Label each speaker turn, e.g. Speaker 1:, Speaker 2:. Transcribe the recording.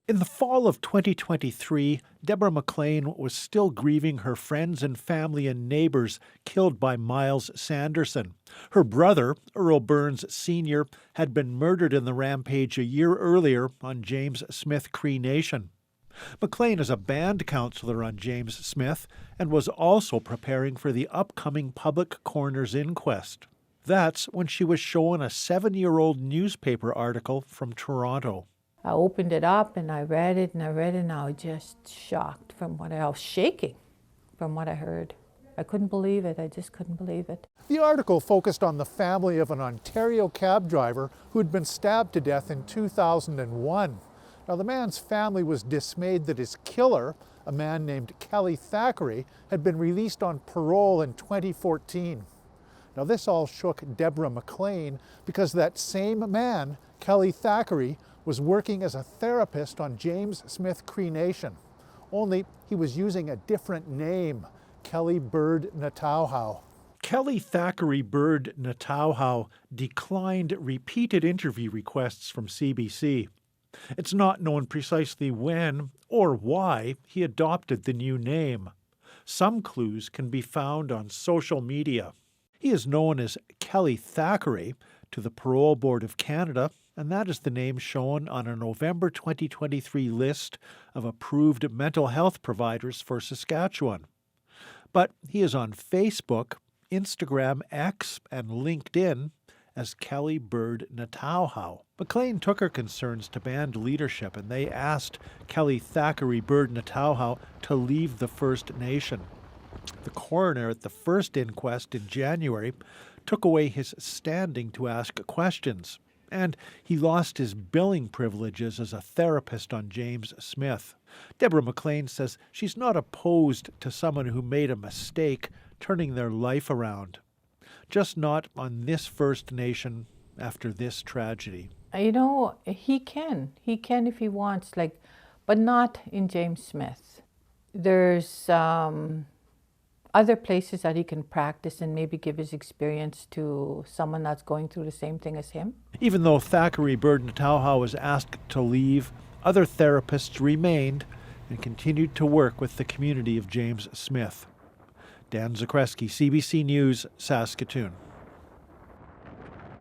Speaker 1: In the fall of 2023, Deborah McLean was still grieving her friends and family and neighbours killed by Miles Sanderson. Her brother, Earl Burns Sr., had been murdered in the rampage a year earlier on James Smith Cree Nation. McLean is a band councillor on James Smith and was also preparing for the upcoming public coroner's inquest. That's when she was shown a 7-year-old newspaper article from Toronto.
Speaker 2: I opened it up and I read it and I was just shocked from what I was shaking from what I heard. I couldn't believe it. I just couldn't believe it.
Speaker 3: The article focused on the family of an Ontario cab driver who had been stabbed to death in 2001. Now, the man's family was dismayed that his killer, a man named Kelley Thackeray, had been released on parole in 2014. Now, this all shook Deborah McLean because that same man, Kelley Thackeray, was working as a therapist on James Smith Cree Nation. Only he was using a different name, Kelley Bird Natauhau.
Speaker 1: Kelley Thackeray Bird Natauhau declined repeated interview requests from CBC. It's not known precisely when or why he adopted the new name. Some clues can be found on social media. He is known as Kelley Thackeray to the Parole Board of Canada, and that is the name shown on a November 2023 list of approved mental health providers for Saskatchewan. But he is on Facebook, Instagram, X, and LinkedIn as Kelley Bird Natauhau. McLean took her concerns to band leadership, and they asked Kelley Thackeray Bird Natauhau to leave the First Nation. The coroner at the first inquest in January took away his standing to ask questions, and he lost his billing privileges as a therapist on James Smith. Deborah McLean says she's not opposed to someone who made a mistake turning their life around, just not on this First Nation after this tragedy.
Speaker 2: You know, he can if he wants, but not in James Smith. There's other places that he can practice and maybe give his experience to someone that's going through the same thing as him.
Speaker 1: Even though Thackeray Bird Natauhau was asked to leave, other therapists remained and continued to work with the community of James Smith. Dan Zakreski, CBC News, Saskatoon.